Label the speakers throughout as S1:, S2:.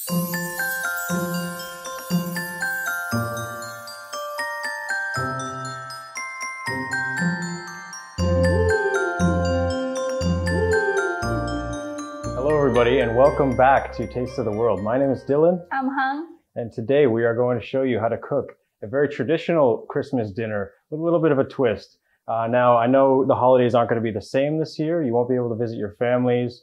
S1: Hello everybody and welcome back to Taste of the World. My name is Dylan.
S2: I'm Hung.
S1: And today we are going to show you how to cook a very traditional Christmas dinner with a little bit of a twist. Now, I know the holidays aren't going to be the same this year. You won't be able to visit your families.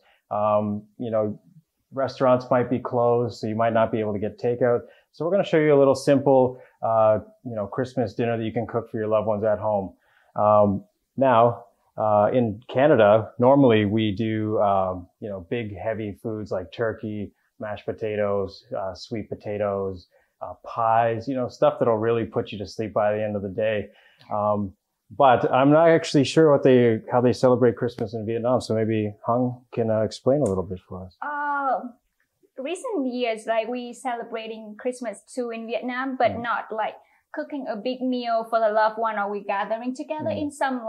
S1: Restaurants might be closed, so you might not be able to get takeout. So we're going to show you a little simple, Christmas dinner that you can cook for your loved ones at home. In Canada, normally we do, big heavy foods like turkey, mashed potatoes, sweet potatoes, pies, stuff that'll really put you to sleep by the end of the day. But I'm not actually sure how they celebrate Christmas in Vietnam. So maybe Hung can explain a little bit for us.
S2: Recent years, we celebrating Christmas too in Vietnam, but not like cooking a big meal for the loved one, or we gathering together in some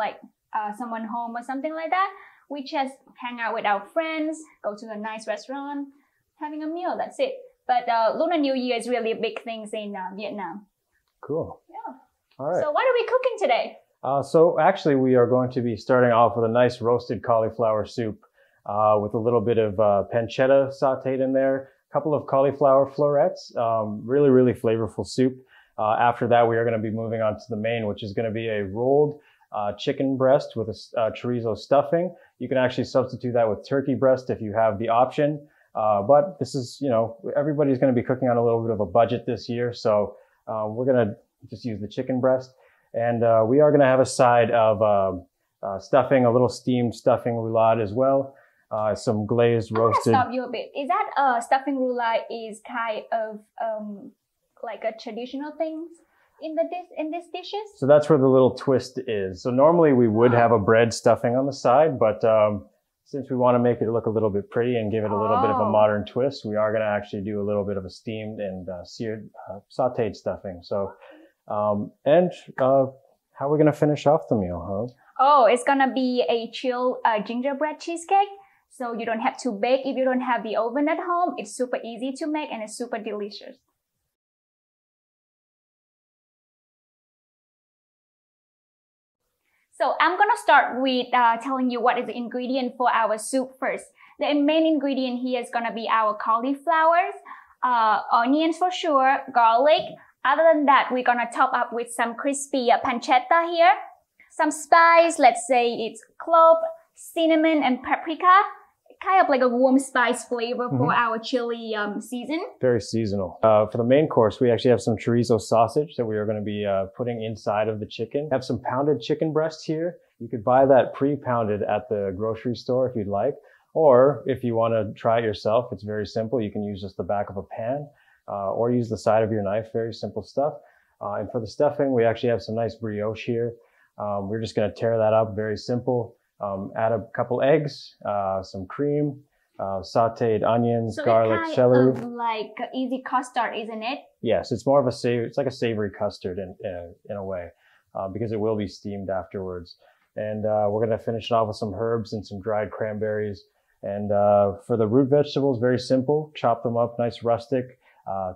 S2: someone home or something like that. We just hang out with our friends, go to a nice restaurant, having a meal. That's it. But Lunar New Year is really a big thing in Vietnam.
S1: Cool.
S2: Yeah.
S1: All right.
S2: So what are we cooking today?
S1: So actually, we are going to be starting off with a nice roasted cauliflower soup with a little bit of pancetta sauteed in there, a couple of cauliflower florets, really, really flavorful soup. After that, we are going to be moving on to the main, which is going to be a rolled chicken breast with a chorizo stuffing. You can actually substitute that with turkey breast if you have the option. But this is, everybody's going to be cooking on a little bit of a budget this year. So we're going to just use the chicken breast. And we are going to have a side of stuffing, a little steamed stuffing roulade as well. Some glazed roasted.
S2: Stop you a bit. Is that stuffing roulade is kind of like a traditional thing in these dishes?
S1: So that's where the little twist is. So normally we would have a bread stuffing on the side, but since we want to make it look a little bit pretty and give it a little bit of a modern twist, we are going to actually do a little bit of a steamed and seared, sauteed stuffing. So, how are we going to finish off the meal, huh?
S2: Oh, it's going to be a chill gingerbread cheesecake. So you don't have to bake if you don't have the oven at home. It's super easy to make and it's super delicious. So I'm going to start with telling you what is the ingredient for our soup first. The main ingredient here is going to be our cauliflowers, onions for sure, garlic. Other than that, we're going to top up with some crispy pancetta here. Some spice, let's say it's clove, cinnamon, and paprika. Kind of like a warm spice flavor for our chili season.
S1: Very seasonal. For the main course, we actually have some chorizo sausage that we are going to be putting inside of the chicken. Have some pounded chicken breast here. You could buy that pre-pounded at the grocery store if you'd like. Or if you want to try it yourself, it's very simple. You can use just the back of a pan or use the side of your knife. Very simple stuff. And for the stuffing, we actually have some nice brioche here. We're just going to tear that up. Very simple. Add a couple eggs, some cream, sauteed onions, garlic, celery.
S2: So like easy custard, isn't it?
S1: Yes, it's more of it's like a savory custard in a way, because it will be steamed afterwards. And we're going to finish it off with some herbs and some dried cranberries. And for the root vegetables, very simple. Chop them up nice rustic,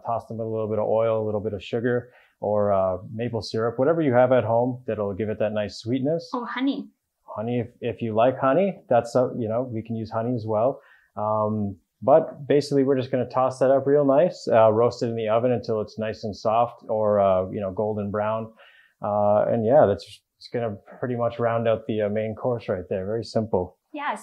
S1: toss them with a little bit of oil, a little bit of sugar, or maple syrup, whatever you have at home that'll give it that nice sweetness.
S2: Oh, honey.
S1: Honey, if you like honey, that's, we can use honey as well. But basically, we're just going to toss that up real nice, roast it in the oven until it's nice and soft or, golden brown. And yeah, it's going to pretty much round out the main course right there. Very simple.
S2: Yeah,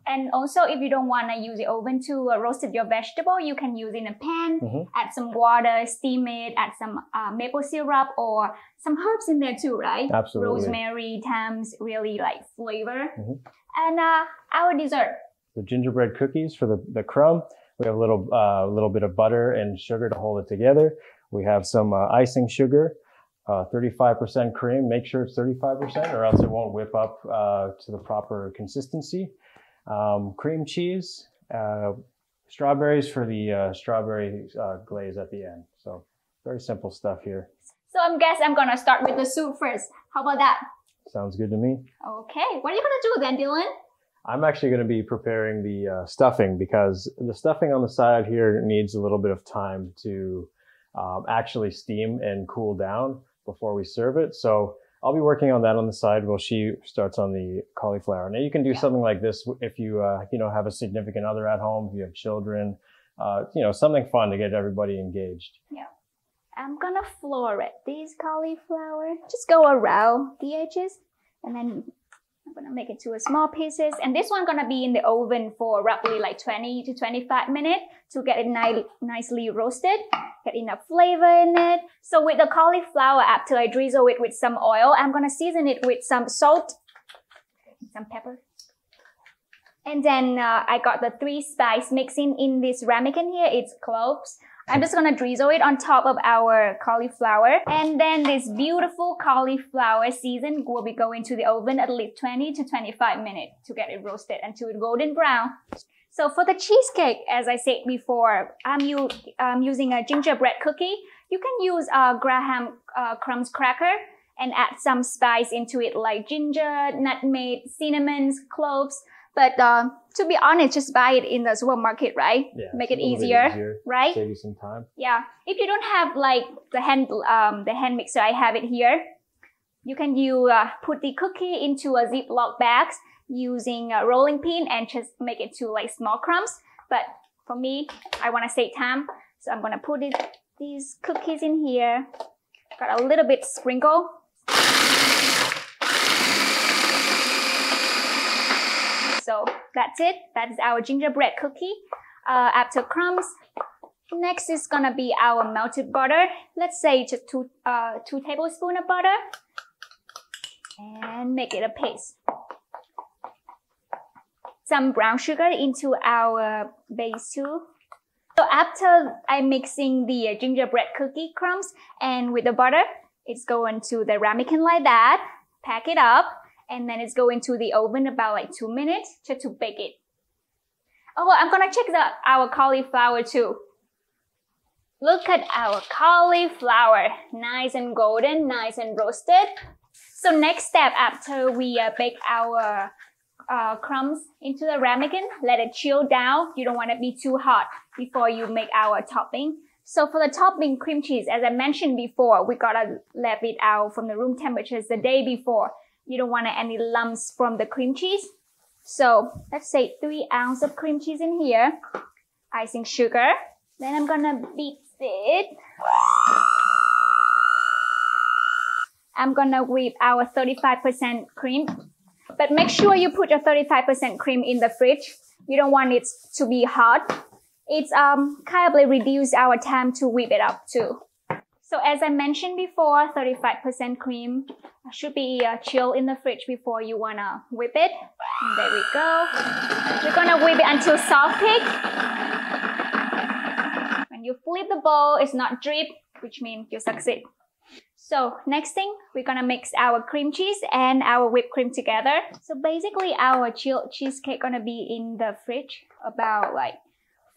S2: and also if you don't want to use the oven to roast your vegetable, you can use in a pan, add some water, steam it, add some maple syrup or some herbs in there too, right?
S1: Absolutely.
S2: Rosemary, thyme, really like flavor. And our dessert.
S1: The gingerbread cookies for the crumb. We have a little bit of butter and sugar to hold it together. We have some icing sugar. 35% cream, make sure it's 35% or else it won't whip up to the proper consistency. Cream cheese, strawberries for the strawberry glaze at the end. So very simple stuff here.
S2: So I guess I'm gonna start with the soup first. How about that?
S1: Sounds good to me.
S2: Okay, what are you gonna do then, Dylan?
S1: I'm actually going to be preparing the stuffing because the stuffing on the side here needs a little bit of time to actually steam and cool down before we serve it. So I'll be working on that on the side while she starts on the cauliflower. Now you can do something like this if you have a significant other at home, if you have children, something fun to get everybody engaged.
S2: Yeah. I'm gonna floret this cauliflower. Just go around the edges, and then I'm gonna make it to a small pieces. And this one gonna be in the oven for roughly like 20 to 25 minutes to get it nicely roasted, get enough flavor in it. So with the cauliflower, after I drizzle it with some oil, I'm gonna season it with some salt, some pepper. And then I got the 3 spice mixing in this ramekin here. It's cloves. I'm just gonna drizzle it on top of our cauliflower. And then this beautiful cauliflower season will be going to the oven at least 20 to 25 minutes to get it roasted until it's golden brown. So for the cheesecake, as I said before, I'm using a gingerbread cookie. You can use Graham crumbs cracker and add some spice into it like ginger, nutmeg, cinnamon, cloves. But to be honest, just buy it in the supermarket, right?
S1: Yeah,
S2: make it easier, right?
S1: Save you some time.
S2: Yeah. If you don't have like the hand mixer, I have it here. You can put the cookie into a Ziploc bag using a rolling pin and just make it to like small crumbs. But for me, I want to save time, so I'm gonna put these cookies in here. Got a little bit sprinkle. So that's it. That is our gingerbread cookie. After crumbs, next is gonna be our melted butter. Let's say just 2 tablespoons of butter, and make it a paste. Some brown sugar into our base too. So after I'm mixing the gingerbread cookie crumbs and with the butter, it's going to the ramekin like that. Pack it up. And then it's going to the oven about like 2 minutes just to bake it. Oh, I'm gonna check our cauliflower too. Look at our cauliflower. Nice and golden, nice and roasted. So next step after we bake our crumbs into the ramekin, let it chill down. You don't want to be too hot before you make our topping. So for the topping cream cheese, as I mentioned before, we gotta let it out from the room temperatures the day before. You don't want any lumps from the cream cheese. So let's say 3 ounces of cream cheese in here. Icing sugar. Then I'm gonna beat it. I'm gonna whip our 35% cream. But make sure you put your 35% cream in the fridge. You don't want it to be hot. It's kind of like reduce our time to whip it up too. So as I mentioned before, 35% cream should be chilled in the fridge before you wanna whip it. And there we go. We're gonna whip it until soft peak. When you flip the bowl, it's not drip, which means you succeed. So next thing, we're gonna mix our cream cheese and our whipped cream together. So basically our chilled cheesecake gonna be in the fridge about like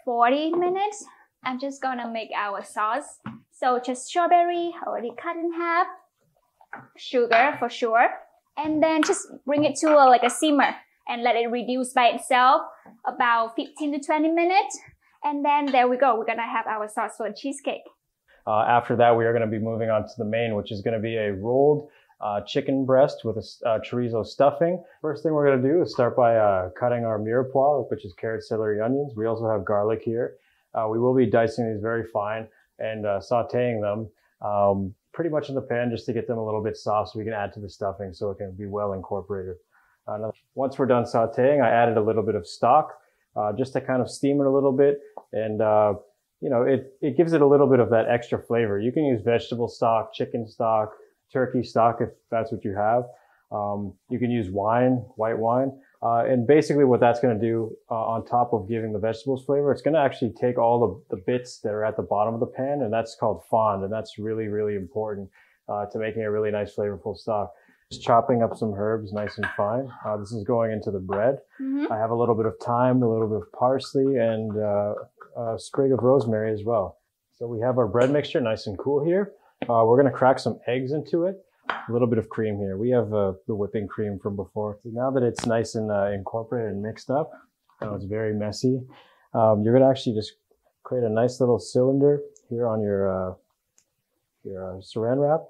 S2: 40 minutes. I'm just gonna make our sauce. So just strawberry, already cut in half, sugar for sure, and then just bring it to like a simmer and let it reduce by itself about 15 to 20 minutes. And then there we go. We're gonna have our sauce for the cheesecake.
S1: After that, we are going to be moving on to the main, which is going to be a rolled chicken breast with a chorizo stuffing. First thing we're going to do is start by cutting our mirepoix, which is carrot, celery, onions. We also have garlic here. We will be dicing these very fine and sauteing them pretty much in the pan just to get them a little bit soft so we can add to the stuffing so it can be well incorporated. Once we're done sauteing, I added a little bit of stock just to kind of steam it a little bit, and you know, it gives it a little bit of that extra flavor. You can use vegetable stock, chicken stock, turkey stock if that's what you have. You can use wine, white wine. And basically what that's going to do on top of giving the vegetables flavor, it's going to actually take all the bits that are at the bottom of the pan, and that's called fond. And that's really, really important to making a really nice flavorful stock. Just chopping up some herbs nice and fine. This is going into the bread. I have a little bit of thyme, a little bit of parsley, and a sprig of rosemary as well. So we have our bread mixture nice and cool here. We're going to crack some eggs into it. a little bit of cream here. We have the whipping cream from before. So now that it's nice and incorporated and mixed up, I know it's very messy. You're gonna actually just create a nice little cylinder here on your saran wrap.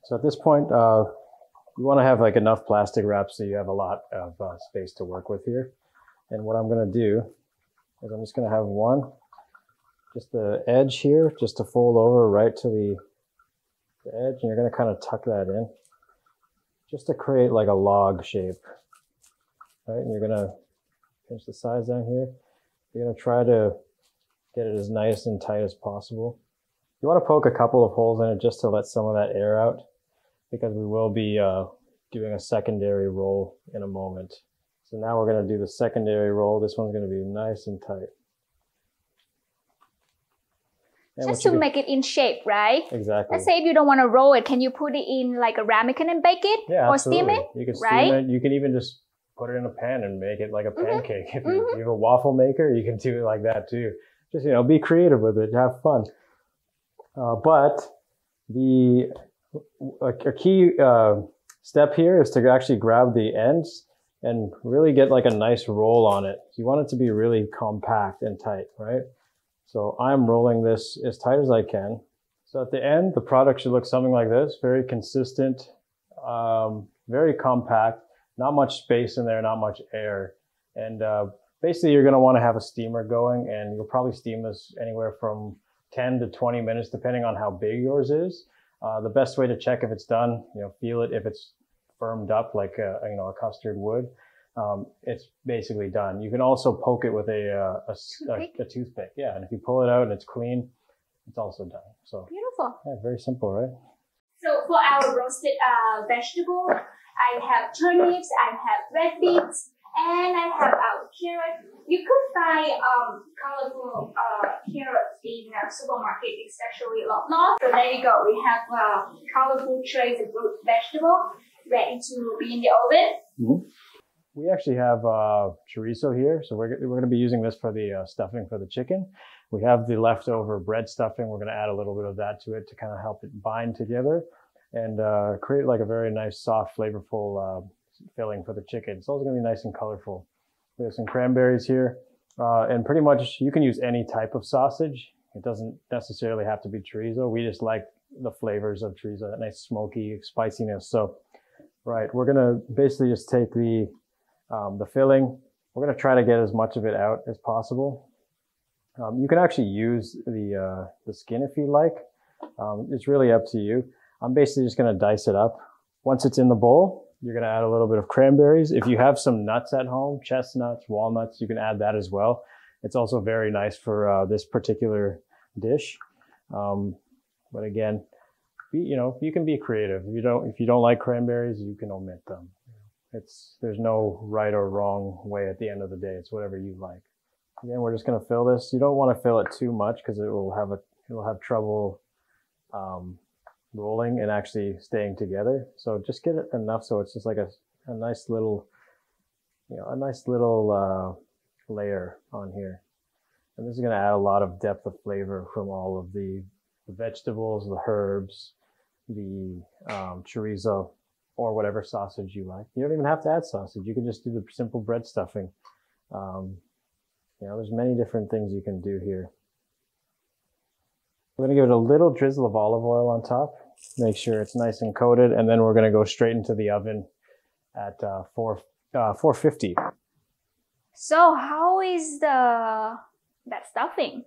S1: So at this point, you want to have like enough plastic wrap so you have a lot of space to work with here. And what I'm gonna do is I'm just gonna have one, just the edge here, just to fold over right to the edge, and you're gonna kind of tuck that in, just to create like a log shape, right? And you're gonna pinch the sides down here. You're gonna try to get it as nice and tight as possible. You want to poke a couple of holes in it just to let some of that air out, because we will be doing a secondary roll in a moment. So now we're gonna do the secondary roll. This one's gonna be nice and tight. And
S2: just to make it in shape, right?
S1: Exactly.
S2: Let's say if you don't want to roll it, can you put it in like a ramekin and bake it?
S1: Yeah,
S2: or
S1: absolutely.
S2: steam it?
S1: You can
S2: right?
S1: steam it. You can even just put it in a pan and make it like a pancake. If you have a waffle maker, you can do it like that too. Just, you know, be creative with it, have fun. But a key step here is to actually grab the ends and really get like a nice roll on it. You want it to be really compact and tight, right? So I'm rolling this as tight as I can. So at the end, the product should look something like this, very consistent, very compact, not much space in there, not much air. And basically you're gonna wanna have a steamer going, and you'll probably steam this anywhere from 10 to 20 minutes, depending on how big yours is. The best way to check if it's done, you know, feel it if it's firmed up like a custard would. It's basically done. You can also poke it with a toothpick. Yeah, and if you pull it out and it's clean, it's also done. So
S2: beautiful.
S1: Yeah, very simple, right?
S2: So for our roasted vegetable, I have turnips, I have red beets, and I have our carrot. You could buy colorful carrots in a supermarket, especially Loblaw. So there you go. We have colorful trays of root vegetable ready to be in the oven.
S1: Mm-hmm. We actually have chorizo here, so we're going to be using this for the stuffing for the chicken. We have the leftover bread stuffing. We're going to add a little bit of that to it to kind of help it bind together and create like a very nice, soft, flavorful filling for the chicken. It's also going to be nice and colorful. We have some cranberries here, and pretty much you can use any type of sausage. It doesn't necessarily have to be chorizo. We just like the flavors of chorizo, that nice smoky spiciness. So, right, we're going to basically just take the filling. We're going to try to get as much of it out as possible. You can actually use the skin if you like. It's really up to you. I'm basically just going to dice it up. Once it's in the bowl, you're going to add a little bit of cranberries. If you have some nuts at home, chestnuts, walnuts, you can add that as well. It's also very nice for this particular dish. But again, you can be creative. If you don't like cranberries, you can omit them. There's no right or wrong way at the end of the day. It's whatever you like. Again, we're just going to fill this. You don't want to fill it too much because it'll have trouble rolling and actually staying together. So just get it enough so it's just like a nice little, layer on here. And this is going to add a lot of depth of flavor from all of the vegetables, the herbs, the chorizo, or whatever sausage you like. You don't even have to add sausage. You can just do the simple bread stuffing. There's many different things you can do here. We're going to give it a little drizzle of olive oil on top. Make sure it's nice and coated, and then we're going to go straight into the oven at 450.
S2: So how is that stuffing?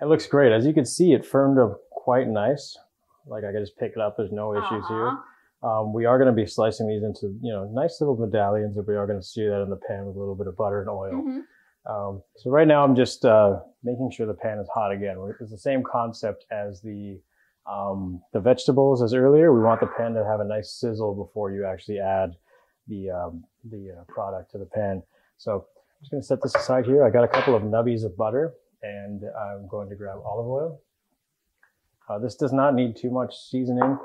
S1: It looks great. As you can see, it firmed up quite nice. Like I can just pick it up. There's no issues here. We are going to be slicing these into, nice little medallions, and we are going to sear that in the pan with a little bit of butter and oil. Mm-hmm. So right now I'm just making sure the pan is hot again. It's the same concept as the vegetables as earlier. We want the pan to have a nice sizzle before you actually add the product to the pan. So I'm just going to set this aside here. I got a couple of nubbies of butter, and I'm going to grab olive oil. This does not need too much seasoning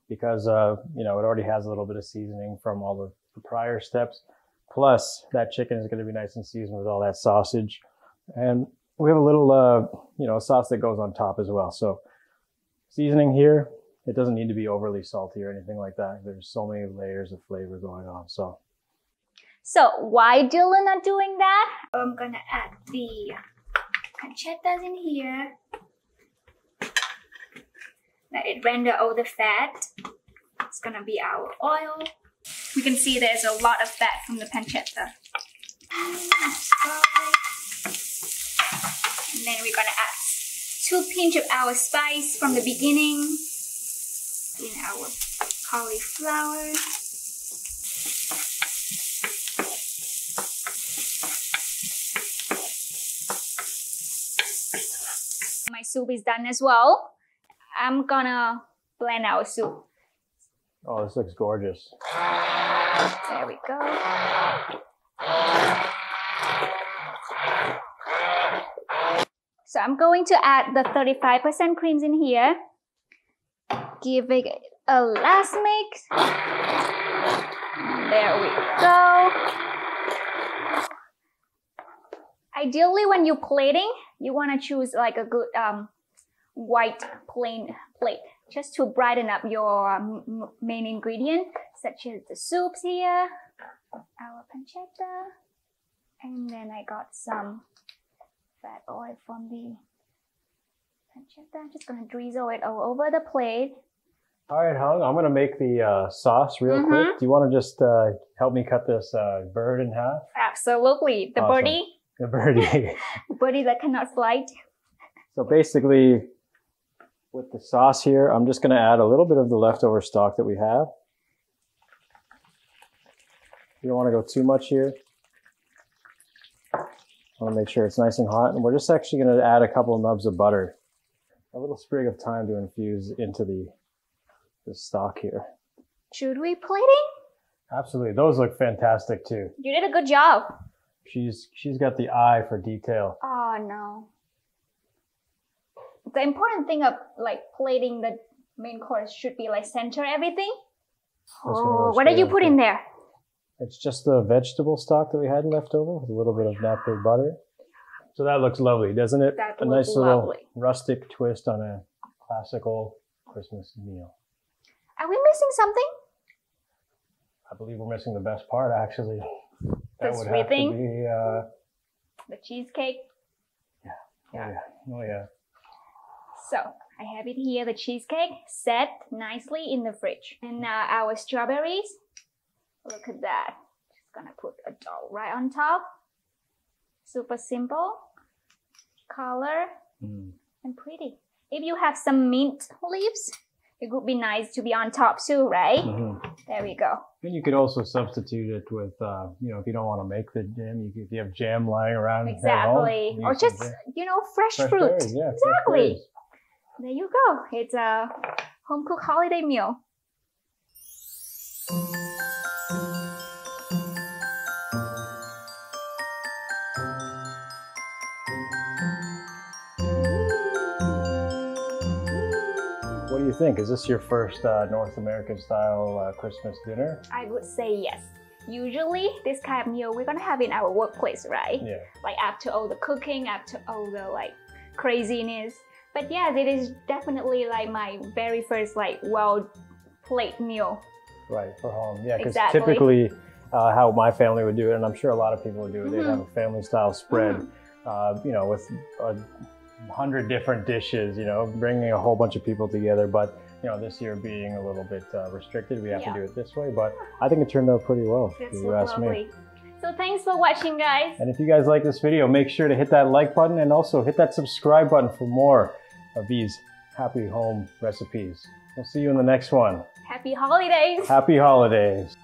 S1: because it already has a little bit of seasoning from all the prior steps. Plus, that chicken is going to be nice and seasoned with all that sausage. And we have a little, sauce that goes on top as well. So seasoning here, It doesn't need to be overly salty or anything like that. There's so many layers of flavor going on. So
S2: why Dylan not doing that? I'm gonna add the pancettas in here. Let it render all the fat. It's gonna be our oil. We can see there's a lot of fat from the pancetta. And then we're gonna add 2 pinches of our spice from the beginning in our cauliflower. My soup is done as well. I'm gonna blend our soup.
S1: Oh, this looks gorgeous.
S2: There we go. So I'm going to add the 35% creams in here. Give it a last mix. There we go. Ideally, when you're plating, you want to choose like a good white plain plate, just to brighten up your main ingredient, such as the soups here, our pancetta, and then I got some fat oil from the pancetta. I'm just gonna drizzle it all over the plate.
S1: All right, Hung, I'm gonna make the sauce real quick. Do you want to just help me cut this bird in half?
S2: Absolutely, the
S1: Awesome.
S2: birdie.
S1: The birdie.
S2: The birdie that cannot slide.
S1: So basically, with the sauce here, I'm just gonna add a little bit of the leftover stock that we have. You don't want to go too much here. I want to make sure it's nice and hot. And we're just actually going to add a couple of nubs of butter. A little sprig of thyme to infuse into the stock here.
S2: Should we plating?
S1: Absolutely. Those look fantastic too.
S2: You did a good job.
S1: She's got the eye for detail.
S2: Oh no. The important thing of like plating the main course should be like center everything. Oh, what did you put in there?
S1: It's just the vegetable stock that we had left over with a little bit of natural butter. So that looks lovely, doesn't it?
S2: That
S1: a
S2: looks
S1: nice little
S2: lovely.
S1: rustic twist on a classical Christmas meal.
S2: Are we missing something?
S1: I believe we're missing the best part, actually. That
S2: The
S1: would
S2: sweet
S1: have
S2: thing?
S1: to be,
S2: The cheesecake.
S1: Oh yeah.
S2: So I have it here, the cheesecake set nicely in the fridge. And now our strawberries. Look at that. Just gonna put a dot right on top. Super simple. Color and pretty. If you have some mint leaves, it would be nice to be on top too, right? There we go.
S1: And you could also substitute it with, if you don't want to make the jam, if you have jam lying around
S2: Exactly.
S1: at home,
S2: Or just, fresh fruit.
S1: berries, yeah, fresh
S2: Exactly.
S1: berries.
S2: There you go. It's a home cooked holiday meal.
S1: What do you think? Is this your first North American style Christmas dinner?
S2: I would say yes. Usually, this kind of meal we're gonna have in our workplace, right?
S1: Yeah.
S2: Like after all the cooking, after all the craziness. But yeah, it is definitely like my very first well plate meal.
S1: Right, for home. Yeah, because
S2: Exactly.
S1: typically how my family would do it, and I'm sure a lot of people would do it, they'd have a family style spread, with 100 different dishes, bringing a whole bunch of people together. But, this year being a little bit restricted, we have to do it this way. But I think it turned out pretty well, if you ask me.
S2: So thanks for watching, guys.
S1: And if you guys like this video, make sure to hit that like button and also hit that subscribe button for more of these happy home recipes. We'll see you in the next one.
S2: Happy holidays.
S1: Happy holidays.